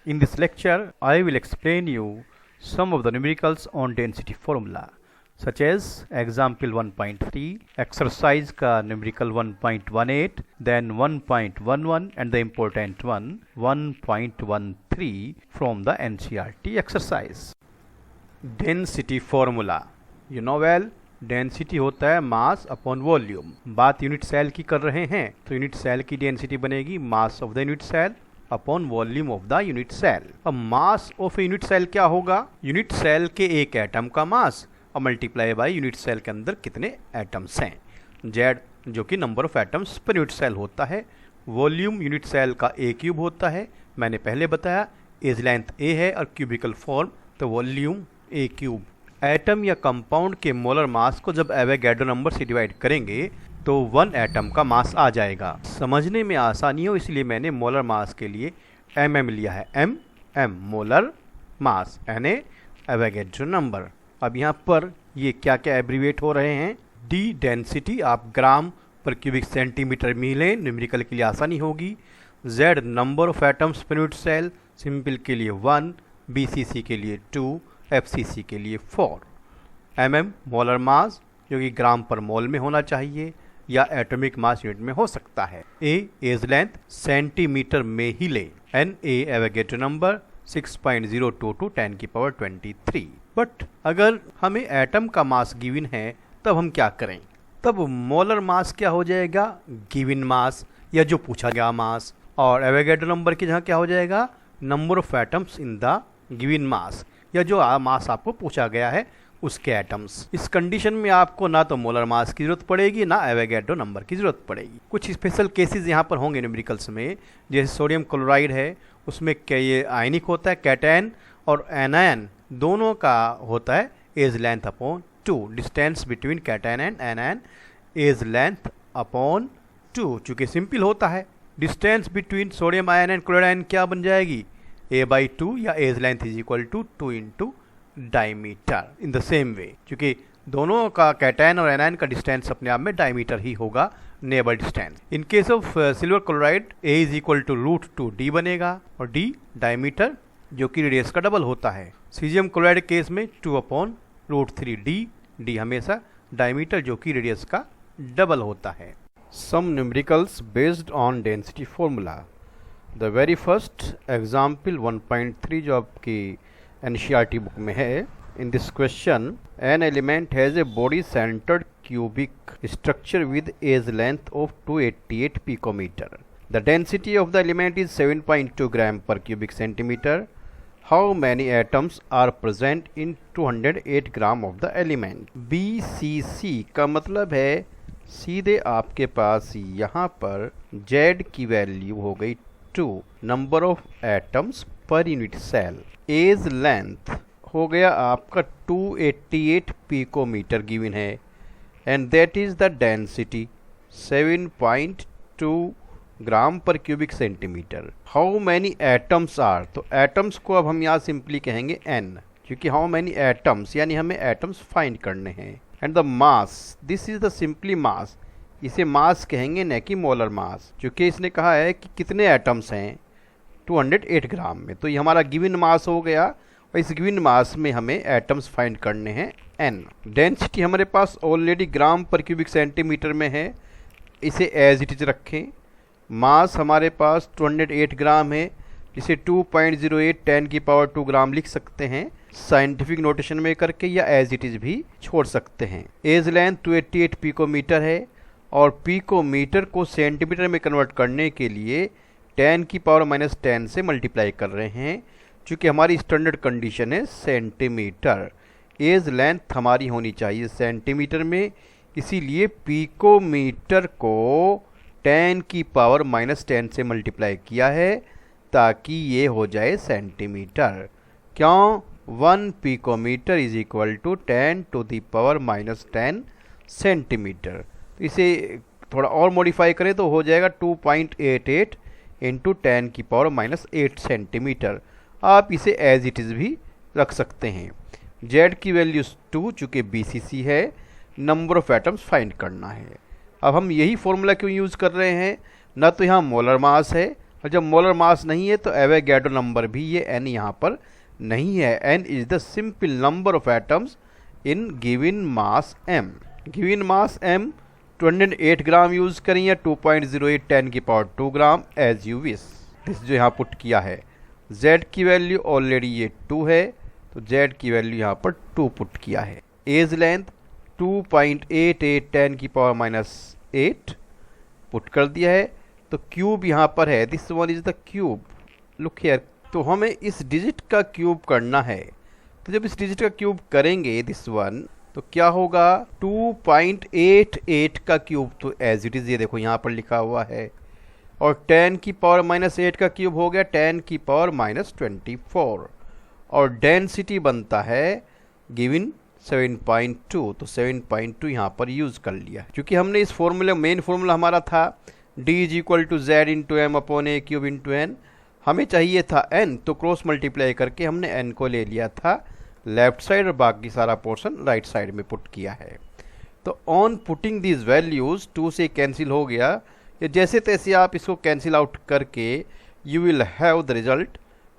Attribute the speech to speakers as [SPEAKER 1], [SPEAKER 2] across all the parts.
[SPEAKER 1] In this lecture, I will explain you some of the numericals on density formula, such as example 1.3, exercise का numerical 1.18, then 1.11 and the important one 1.13 from the NCERT exercise. Density formula, you know well, density होता है mass upon volume. बात unit cell की कर रहे हैं तो unit cell की डेंसिटी बनेगी mass of the unit cell upon volume of the unit cell. अब मास ऑफ यूनिट सेल क्या होगा? यूनिट सेल के एक एटम का मास और मल्टीप्लाई बाय यूनिट सेल के अंदर कितने एटम्स हैं, जेड जो कि number of atoms per unit cell होता है। वॉल्यूम यूनिट सेल का ए क्यूब होता है, मैंने पहले बताया। एज लेंथ ए है और क्यूबिकल फॉर्म तो वॉल्यूम ए क्यूब। एटम या कंपाउंड के मोलर मास को जब एवोगैड्रो नंबर से डिवाइड करेंगे तो 1 एटम का मास आ जाएगा। समझने में आसानी हो इसलिए मैंने मोलर मास के लिए mm लिया है, M molar mass Na Avogadro number. अब यहाँ पर ये क्या क्या एब्रीवेट हो रहे हैं? डी डेंसिटी आप ग्राम पर क्यूबिक सेंटीमीटर में लें, न्यूमेरिकल के लिए आसानी होगी। Z number of atoms per unit cell, simple के लिए 1, BCC के लिए 2, FCC के लिए 4। mm मोलर मास जो कि ग्राम पर मोल में होना चाहिए या एटॉमिक मास यूनिट में हो सकता है। एज लेंथ सेंटीमीटर में ही ले। Na एवोगैड्रो नंबर 6.022 10 की पावर 23। बट अगर हमें एटम का मास गिवन है तब हम क्या करें? तब मोलर मास क्या हो जाएगा? गिवन मास या जो पूछा गया मास, और एवोगैड्रो नंबर की जगह क्या हो जाएगा? Number of atoms in the given mass या जो मास आपको पूछा गया है उसके एटम्स। इस कंडीशन में आपको ना तो मोलर मास की जरूरत पड़ेगी ना एवोगैड्रो नंबर की जरूरत पड़ेगी। कुछ स्पेशल केसेस यहाँ पर होंगे न्यूमेरिकल्स में, जैसे सोडियम क्लोराइड है, उसमें क्या ये आयनिक होता है, कैटायन और एनायन दोनों का होता है edge length upon 2। Distance between cation and anion edge length upon 2। चूँकि सिंपल होता है, distance between sodium ion and chloride ion क्या बन जाएगी? A/2 या edge length is equal to 2 into diameter. In the same way, क्योंकि दोनों का कैटायन और एनायन का डिस्टेंस अपने आप में डायमीटर ही होगा, neighbour distance. In case of silver chloride A is equal to √2D बनेगा और D डायमीटर जो कि रेडियस का डबल होता है। सीजियम क्लोराइड केस में 2/√3D, D हमेशा डायमीटर जो कि रेडियस का डबल होता है। Some numericals based on density formula. The very first example 1.3 जो आपकी NCERT बुक में है। In this question an element has a body centred cubic structure with edge length of 288 picometre. The density of the element is 7.2 gram per cubic centimetre. How many atoms are present in 208 gram of the element? BCC का मतलब है सीधे आपके पास यहाँ पर Z की value हो गई 2, number of atoms per unit cell. Edge length हो गया आपका 288 पिकोमीटर गिवन है and that is the density 7.2 gram per cubic centimetre. How many atoms are, तो एटम्स को अब हम यहाँ सिंपली कहेंगे n, क्योंकि हाउ मैनी एटम्स यानी हमें एटम्स फाइंड करने हैं। And the mass, this is the simply mass, इसे मास कहेंगे न कि मोलर मास, क्योंकि इसने कहा है कि कितने एटम्स हैं 208 ग्राम में, तो ये हमारा गिवन मास हो गया और इस गिवन मास में हमें एटम्स फाइंड करने हैं n। डेंसिटी हमारे पास ऑलरेडी ग्राम पर क्यूबिक सेंटीमीटर में है, इसे एज इट इज रखें। मास हमारे पास 208 ग्राम है, जिसे 2.08 10 की पावर 2 ग्राम लिख सकते हैं साइंटिफिक नोटेशन में करके, या एज इट इज भी छोड़ सकते हैं। एज लेंथ 288 पिकोमीटर है और पिकोमीटर को सेंटीमीटर में कन्वर्ट करने के लिए 10 की पावर -10 से मल्टीप्लाई कर रहे हैं, चूँकि हमारी स्टैंडर्ड कंडीशन है सेंटीमीटर। एज लेंथ हमारी होनी चाहिए सेंटीमीटर में, इसीलिए पिकोमीटर को 10 की पावर -10 से मल्टीप्लाई किया है ताकि ये हो जाए सेंटीमीटर। क्यों? 1 picometre is equal to 10 to the power -10 centimetre. तो इसे थोड़ा और मॉडिफाई करें तो हो जाएगा 2.88 इंटू 10 की पावर -8 सेंटीमीटर। आप इसे एज इट इज़ भी रख सकते हैं। Z की वैल्यू 2, चूँकि BCC है, नंबर ऑफ एटम्स फाइंड करना है। अब हम यही फॉर्मूला क्यों यूज़ कर रहे हैं? ना तो यहाँ मोलर मास है
[SPEAKER 2] और जब मोलर मास नहीं है तो एवोगैड्रो नंबर भी, ये n यहाँ पर नहीं है। n is the simple number of atoms in given mass m। Given mass m 208 gram use करें या 2.08 10 की पावर 2 ग्राम, एज यू विश। दिस जो यहाँ पुट किया है, z की वैल्यू ऑलरेडी ये 2 है, तो z की वैल्यू यहाँ पर 2 पुट किया है। एज लेंथ 2.88 10 की पावर -8 पुट कर दिया है। तो क्यूब यहाँ पर है, this one is the cube, look here. तो हमें इस डिजिट का क्यूब करना है, तो जब इस डिजिट का क्यूब करेंगे दिस वन, तो क्या होगा 2.88 का क्यूब, तो एज इट इज ये देखो यहाँ पर लिखा हुआ है। और 10 की पावर -8 का क्यूब हो गया 10 की पावर -24, और डेंसिटी बनता है गिवन 7.2, तो 7.2 यहाँ पर यूज कर लिया। क्योंकि हमने इस फॉर्मूले, मेन फॉर्मूला हमारा था d is equal to Z into M upon A cube into N, हमें चाहिए था n, तो क्रॉस मल्टीप्लाई करके हमने n को ले लिया था लेफ्ट साइड और बाकी सारा पोर्शन राइट साइड में पुट किया है। तो ऑन पुटिंग दीज वैल्यूज 2 से कैंसिल हो गया, या जैसे तैसे आप इसको कैंसिल आउट करके you will have the result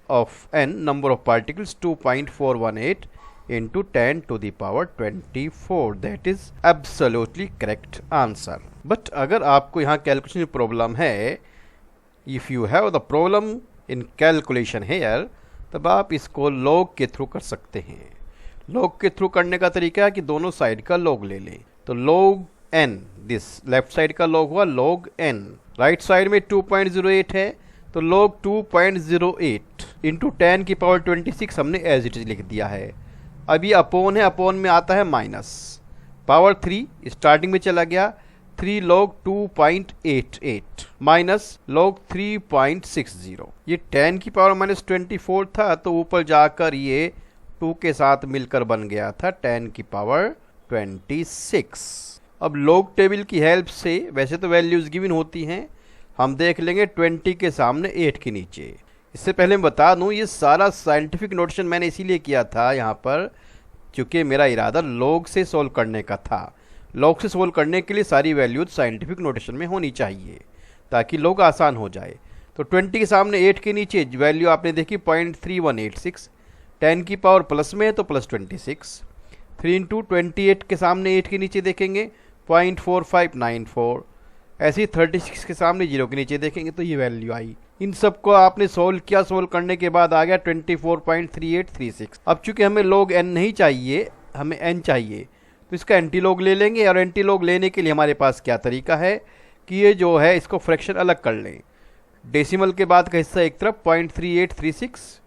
[SPEAKER 2] of n number of particles 2.418 into 10 to the power 24, that is absolutely correct answer। But अगर आपको यहाँ कैलकुलेशन में प्रॉब्लम है, if you have the problem in calculation here, तब आप इसको log के through कर सकते हैं। लॉग के थ्रू करने का तरीका है कि दोनों साइड का लॉग ले लें। तो log n, this left side का लॉग हुआ लॉग n, राइट साइड में 2.08 है, तो लॉग 2.08 इंटू 10 की पावर 26 हमने एज इट इज लिख दिया है। अब ये अपोन है, अपोन में आता है माइनस, पावर 3 स्टार्टिंग में चला गया, 3 log 2.88 माइनस log 3.60, ये 10 की पावर -24 था, तो ऊपर जाकर ये 2 के साथ मिलकर बन गया था 10 की पावर 26। अब log टेबल की हेल्प से, वैसे तो वैल्यूज गिवन होती हैं, हम देख लेंगे 20 के सामने 8 के नीचे। इससे पहले मैं बता दूं, ये सारा साइंटिफिक नोटेशन मैंने इसीलिए किया था यहाँ पर, क्योंकि मेरा इरादा लॉग से सोल्व करने का था। लॉग से सोल्व करने के लिए सारी वैल्यूज साइंटिफिक नोटेशन में होनी चाहिए, ताकि लॉग आसान हो जाए। तो 20 के सामने 8 के नीचे वैल्यू आपने देखी 0.3186, 10 की पावर प्लस में है तो +26, 3 इंटू 28 के सामने 8 के नीचे देखेंगे 0.4594, ऐसे ही 36 के सामने 0 के नीचे देखेंगे तो ये वैल्यू आई। इन सबको आपने सोल्व किया, सोल्व करने के बाद आ गया 24.3836। अब चूंकि हमें log n नहीं चाहिए, हमें n चाहिए, तो इसका एंटी लॉग ले लेंगे। और एंटी लॉग लेने के लिए हमारे पास क्या तरीका है कि ये जो है इसको फ्रैक्शन अलग कर लें। डेसिमल के बाद का हिस्सा एक तरफ 0.3836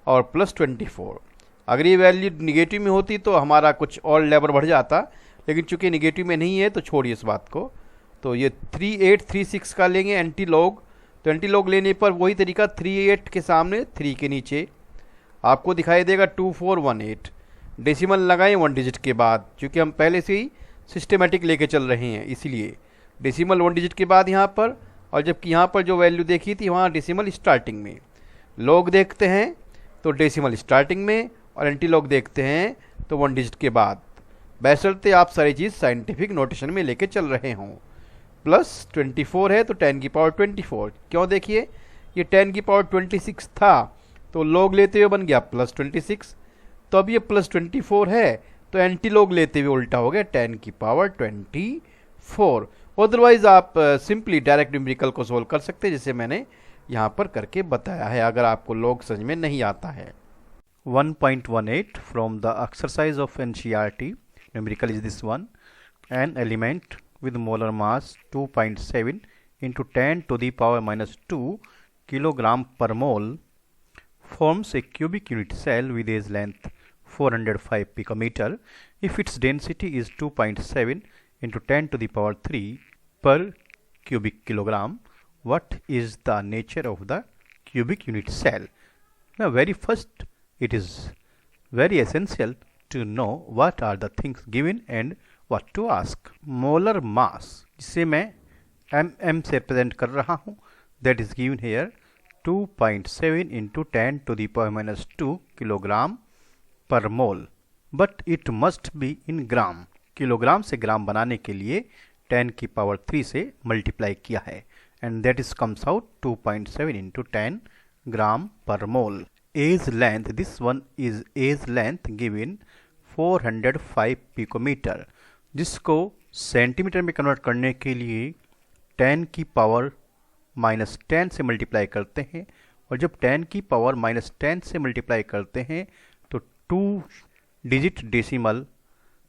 [SPEAKER 2] और +24। अगर ये वैल्यू निगेटिव में होती तो हमारा कुछ और लेबर बढ़ जाता, लेकिन चूंकि निगेटिव में नहीं है तो छोड़िए इस बात को। तो ये 3836 का लेंगे एंटी लॉग। तो एंटी लॉग लेने पर वही तरीका, 38 के सामने 3 के नीचे आपको दिखाई देगा 2418, डेसिमल लगाएं 1 डिजिट के बाद, क्योंकि हम पहले से ही सिस्टमेटिक लेके चल रहे हैं, इसीलिए डेसिमल 1 डिजिट के बाद यहाँ पर। और जबकि यहाँ पर जो वैल्यू देखी थी वहाँ डेसिमल स्टार्टिंग में। लॉग देखते हैं तो डेसिमल स्टार्टिंग में, और एंटी लॉग देखते हैं तो 1 डिजिट के बाद, बशर्ते आप सारी चीज़ साइंटिफिक नोटेशन में लेके चल रहे हों। +24 है तो 10 की पावर 24, क्यों देखिए ये 10 की पावर 26 था, तो लॉग लेते हुए बन गया +26, तो अब ये +24 है तो एंटी लॉग लेते हुए उल्टा हो गया 10 की पावर 24। अदरवाइज आप सिंपली डायरेक्ट न्यूमेरिकल को सोल्व कर सकते हैं, जैसे मैंने यहाँ पर करके बताया है, अगर आपको लॉग समझ में नहीं आता है।
[SPEAKER 1] 1.18 from the exercise of NCERT numerical is this one. An element with molar mass 2.7 into 10 to the power -2 kilogram per mole forms a cubic unit cell with its length 405 picometer if its density is 2.7 into 10 to the power 3 per cubic kilogram. What is the nature of the cubic unit cell? Now, very first, it is very essential to know what are the things given and what to ask. Molar mass, जिसे मैं mm से represent कर रहा हूँ, that is given here 2.7 into 10 to the power -2 kilogram per mole, but it must be in gram. Kilogram से ग्राम बनाने के लिए 10 की पावर 3 से मल्टीप्लाई किया है। and that is comes out 2.7 into 10 gram per mole. Age length, this one is age length given 405 picometer, जिसको centimetre में कन्वर्ट करने के लिए 10 की पावर माइनस 10 से मल्टीप्लाई करते हैं, और जब 10 की पावर माइनस 10 से मल्टीप्लाई करते हैं तो 2 डिजिट डेसिमल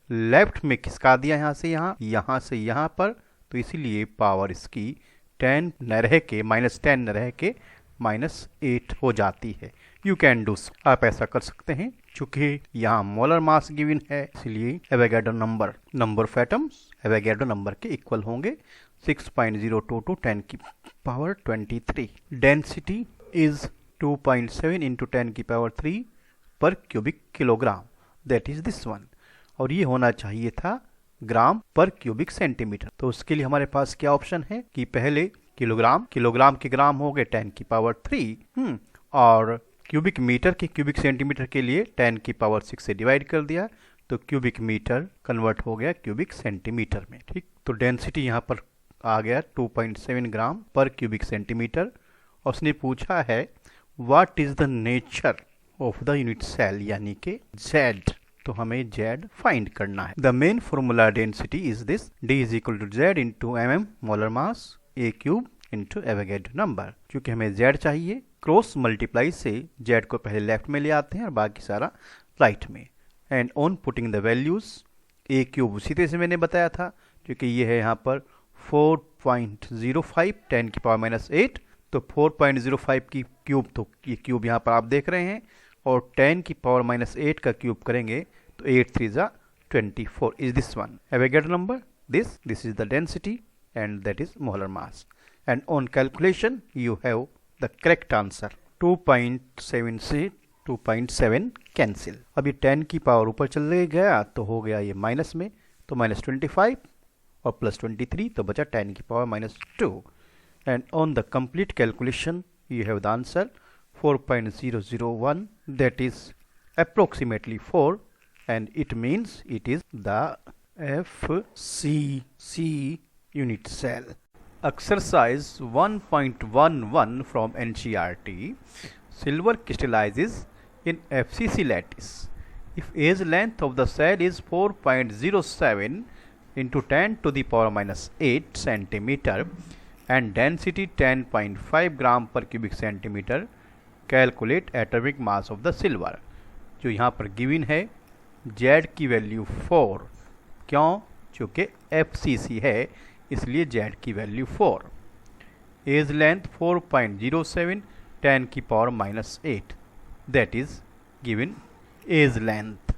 [SPEAKER 1] लेफ्ट में खिसका दिया यहाँ से यहाँ पर, तो इसीलिए पावर इसकी 10 न रह के माइनस 10 न रह के -8 हो जाती है। यू कैन डू, आप ऐसा कर सकते हैं। चूंकि यहाँ मोलर मास गिवन है इसलिए Avogadro number of atoms Avogadro number के इक्वल होंगे 6.02 टू 10 की पावर 23। डेंसिटी इज 2.7 इंटू 10 की पावर 3 पर cubic kilogram, that is this one, और ये होना चाहिए था ग्राम पर क्यूबिक सेंटीमीटर। तो उसके लिए हमारे पास क्या ऑप्शन है कि पहले किलोग्राम के ग्राम हो गए 10 की पावर 3, और क्यूबिक मीटर के क्यूबिक सेंटीमीटर के लिए 10 की पावर 6 से डिवाइड कर दिया, तो क्यूबिक मीटर कन्वर्ट हो गया क्यूबिक सेंटीमीटर में। ठीक, तो डेंसिटी यहाँ पर आ गया 2.7 ग्राम पर क्यूबिक सेंटीमीटर। और उसने पूछा है what is the nature of the unit cell, यानी कि Z, तो हमें Z फाइंड करना है। The main formula density is this, D is equal to Z into mm molar mass A cube into Avogadro number. चूंकि हमें Z चाहिए, cross multiply से Z को पहले लेफ्ट में ले आते हैं और बाकी सारा राइट में। And on putting the values, A cube उसी तरह से मैंने बताया था, क्योंकि ये है यहाँ पर 4.05 10 की पावर -8, तो 4.05 की क्यूब, तो ये क्यूब यहाँ पर आप देख रहे हैं, और 10 की पावर -8 का क्यूब करेंगे तो 8 3 जा 24 is this one. Avogadro number this is the density and that is molar mass, and on calculation you have the correct answer 2.7 से 2.7 कैंसिल। अभी 10 की पावर ऊपर चले गया तो हो गया ये माइनस में, तो -25 और +23, तो बचा 10 की पावर -2, and on the complete calculation you have the answer 4.001, that is approximately 4, and it means it is the FCC unit cell. Exercise 1.11 from NCERT. Silver crystallizes in FCC lattice. If age length of the cell is 4.07 into 10 to the power -8 centimeter and density 10.5 gram per cubic centimeter, calculate atomic mass of the silver. जो यहाँ पर given है Z की value 4, क्यों? चूँकि FCC है इसलिए Z की वैल्यू 4। एज लेंथ 4.07 10 की power -8, that is given edge length.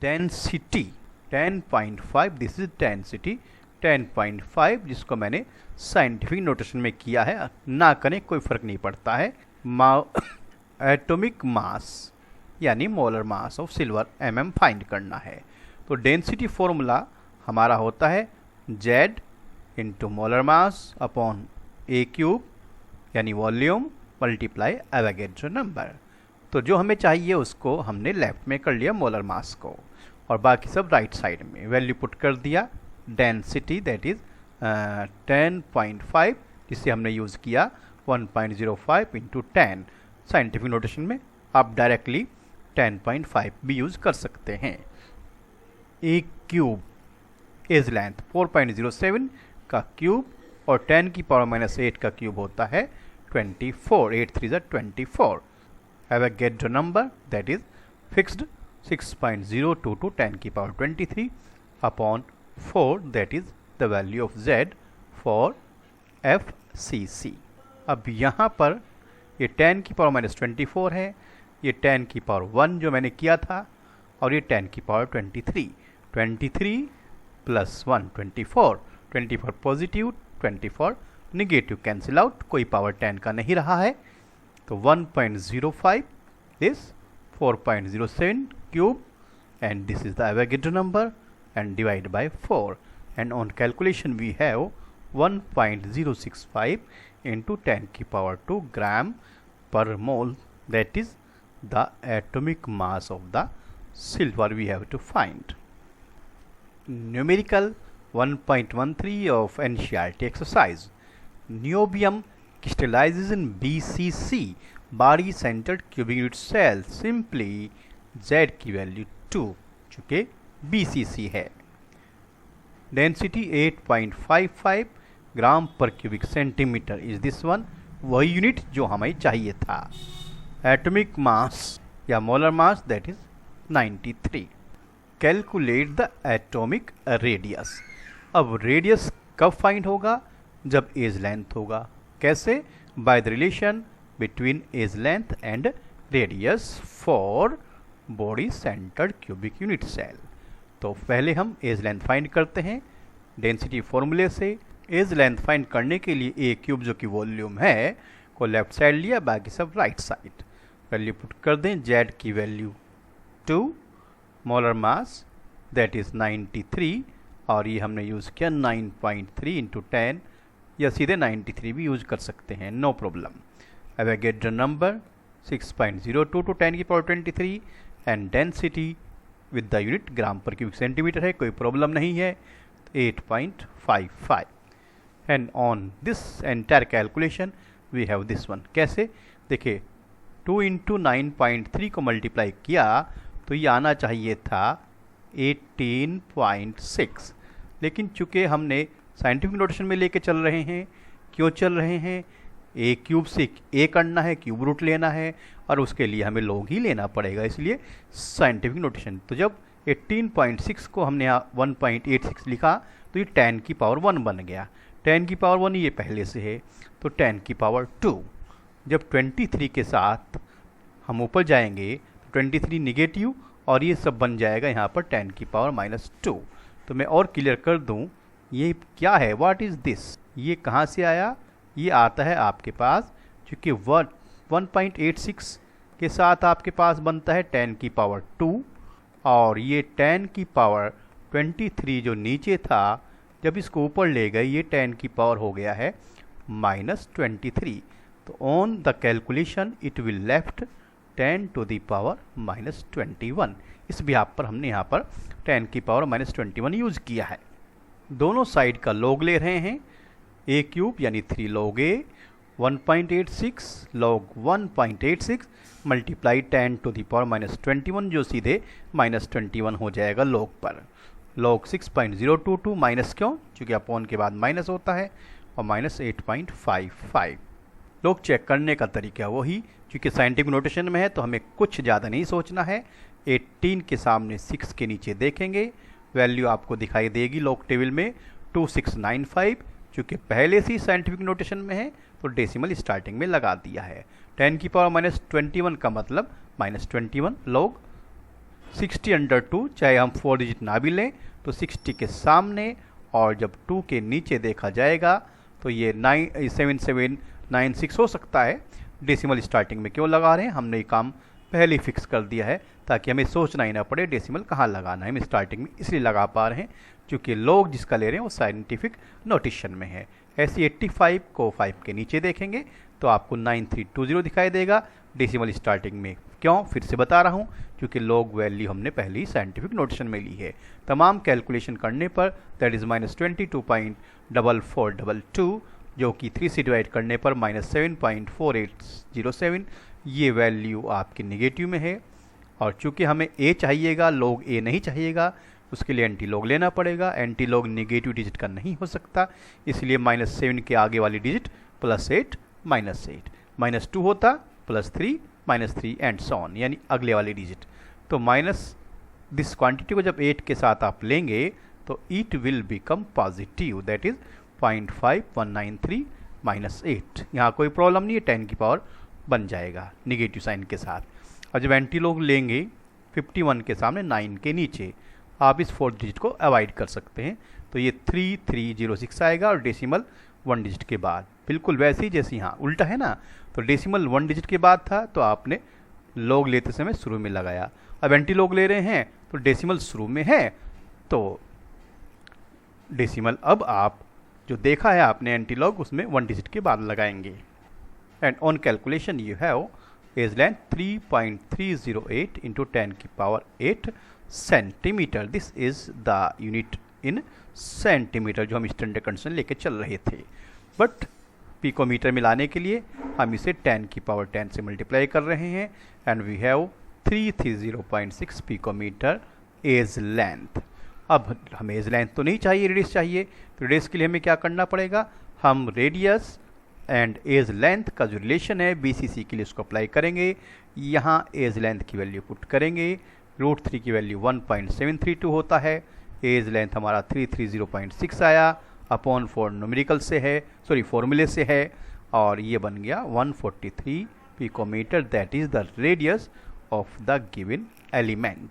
[SPEAKER 1] Density 10.5, this is density 10.5, जिसको मैंने साइंटिफिक नोटेशन में किया है, ना करें कोई फर्क नहीं पड़ता है। एटॉमिक मास यानी molar mass of silver mm find करना है, तो डेंसिटी फॉर्मूला हमारा होता है Z into molar mass upon A cube यानी वॉल्यूम मल्टीप्लाई एवोगाड्रो नंबर। तो जो हमें चाहिए उसको हमने लेफ्ट में कर लिया मोलर मास को, और बाकी सब राइट साइड में वैल्यू पुट कर दिया। डेंसिटी दैट इज 10.5, जिसे हमने यूज़ किया 1.05 इंटू 10। साइंटिफिक नोटेशन में आप डायरेक्टली 10.5 भी यूज़ कर सकते हैं। A क्यूब एज लेंथ 4.07 का क्यूब और 10 की पावर -8 का क्यूब होता है 24, 8 3 जा 24। Avogadro number that is fixed 6.02 to 10 की power 23 upon 4, that is the value of Z for FCC। अब यहाँ पर ये 10 की पावर -24 है, ये 10 की पावर 1 जो मैंने किया था, और ये 10 की power 23 plus 1 24 positive 24 negative cancel out, कोई पावर 10 का नहीं रहा है, तो 1.05 this 4.07 cube and this is the Avogadro number and divide by 4, and on calculation we have 1.065 into 10 की power 2 gram per mole, that is the atomic mass of the silver we have to find. Numerical 1.13 of NCERT exercise. Niobium crystallizes in BCC, body centered cubic unit cell. Simply Z की value 2, चूंकि BCC है. Density 8.55 gram per cubic centimetre is this one, वही unit जो हमें चाहिए था. Atomic mass या molar mass that is 93. Calculate the atomic radius. अब रेडियस कब फाइंड होगा? जब एज लेंथ होगा. कैसे? By the relation between edge length and radius for body centred cubic unit cell. तो पहले हम एज लेंथ फाइंड करते हैं डेंसिटी फॉर्मूले से. एज लेंथ फाइंड करने के लिए ए क्यूब जो कि वॉल्यूम है को लेफ्ट साइड लिया, बाकी सब राइट साइड. वैल्यू पुट कर दें. जेड की value 2, molar mass that is 93, और ये हमने यूज़ किया 9.3 इंटू 10, या सीधे 93 भी यूज कर सकते हैं, नो प्रॉब्लम. अब I get the number 6.02 to 10 की power 23 and density with the unit gram per cubic centimetre है, कोई प्रॉब्लम नहीं है. 8.55 and on this entire calculation we have this one. कैसे? देखिए 2 इंटू 9.3 को मल्टीप्लाई किया तो ये आना चाहिए था 18.6, लेकिन चूंकि हमने साइंटिफिक नोटेशन में लेके चल रहे हैं. क्यों चल रहे हैं? ए क्यूब से ए करना है, क्यूब रूट लेना है, और उसके लिए हमें लॉग ही लेना पड़ेगा, इसलिए साइंटिफिक नोटेशन. तो जब 18.6 को हमने यहाँ 1.86 लिखा तो ये 10 की पावर 1 बन गया. 10 की पावर 1 ये पहले से है, तो 10 की पावर 2. जब 23 के साथ हम ऊपर जाएंगे तो 23 निगेटिव, और ये सब बन जाएगा यहाँ पर 10 की पावर -2. तो मैं और क्लियर कर दूँ, ये क्या है? What is this? ये कहाँ से आया? ये आता है आपके पास क्योंकि 1.86 के साथ आपके पास बनता है 10 की पावर 2, और ये 10 की पावर 23 जो नीचे था जब इसको ऊपर ले गए ये 10 की पावर हो गया है -23. तो on the calculation it will left 10 to the power -21. इस बिहाफ पर हमने यहाँ पर 10 की पावर -21 यूज़ किया है. दोनों साइड का लॉग ले रहे हैं. ए क्यूब यानी 3 log a 1.86 log 1.86 multiply 10 to the power -21 जो सीधे -21 हो जाएगा लॉग पर. log 6.022 माइनस क्यों? क्योंकि अपॉन के बाद माइनस होता है, और -8.55. लॉग चेक करने का तरीका वही, क्योंकि साइंटिफिक नोटेशन में है तो हमें कुछ ज़्यादा नहीं सोचना है. 18 के सामने 6 के नीचे देखेंगे, वैल्यू आपको दिखाई देगी लॉग टेबल में 2695. क्योंकि पहले से ही साइंटिफिक नोटेशन में है तो डेसिमल स्टार्टिंग में लगा दिया है. 10 की पावर -21 का मतलब -21 log 60 अंडर 2, चाहे हम 4 डिजिट ना भी लें तो 60 के सामने, और जब 2 के नीचे देखा जाएगा तो ये 7796 हो सकता है. डेसिमल स्टार्टिंग में क्यों लगा रहे हैं? हमने ये काम पहले ही फिक्स कर दिया है ताकि हमें सोचना ही ना पड़े डेसिमल कहाँ लगाना है. हम स्टार्टिंग में इसलिए लगा पा रहे हैं क्योंकि लॉग जिसका ले रहे हैं वो साइंटिफिक नोटेशन में है. ऐसी 85 को 5 के नीचे देखेंगे तो आपको 9320 दिखाई देगा डेसिमल स्टार्टिंग में. क्यों? फिर से बता रहा हूँ, क्योंकि लॉग वैल्यू हमने पहले ही साइंटिफिक नोटेशन में ली है. तमाम कैलकुलेशन करने पर दैट इज़ -22.4422, जो कि 3 से डिवाइड करने पर -7.4807, ये वैल्यू आपकी निगेटिव में है. और चूंकि हमें ए चाहिएगा, लॉग ए नहीं चाहिएगा, उसके लिए एंटी लॉग लेना पड़ेगा. एंटी लॉग निगेटिव डिजिट का नहीं हो सकता, इसलिए -7 के आगे वाली डिजिट +8 -8 -2 होता +3 -3 एंड सो ऑन, यानी अगले वाली डिजिट. तो माइनस दिस क्वांटिटी को जब 8 के साथ आप लेंगे तो it will become positive, that is 0.5193 -8. यहाँ कोई प्रॉब्लम नहीं है, 10 की पावर बन जाएगा निगेटिव साइन के साथ. और जब एंटी लॉग लेंगे 51 के सामने 9 के नीचे, आप इस 4 डिजिट को अवॉइड कर सकते हैं. तो ये 3306 आएगा, और डेसिमल 1 डिजिट के बाद, बिल्कुल वैसे ही जैसे यहाँ उल्टा है ना. तो डेसिमल 1 डिजिट के बाद था तो आपने लॉग लेते समय शुरू में लगाया. अब एंटी लॉग ले रहे हैं तो डेसिमल शुरू में है, तो डेसिमल अब आप जो देखा है आपने एंटी लॉग उसमें 1 डिजिट के बाद लगाएंगे. And on calculation you have edge length 3.308 into 10 की power 8 centimetre. This is the unit in centimetre जो हम स्टैंडर्ड कंडीशन लेके चल रहे थे. बट पिकोमीटर में लाने के लिए हम इसे 10 की पावर 10 से मल्टीप्लाई कर रहे हैं and we have 330.6 picometre edge length. अब हमें एज लेंथ तो नहीं चाहिए, रेडियस चाहिए। तो रेडियस के लिए हमें क्या करना पड़ेगा, हम रेडियस एंड एज लेंथ का जो रिलेशन है BCC के लिए उसको अप्लाई करेंगे। यहाँ एज लेंथ की वैल्यू पुट करेंगे, √3 की वैल्यू 1.732 होता है, एज लेंथ हमारा 330.6 आया, अपॉन 4 न्यूमेरिकल से है, सॉरी फॉर्मूले से है, और ये बन गया 143 picometre, that is the radius of the given element.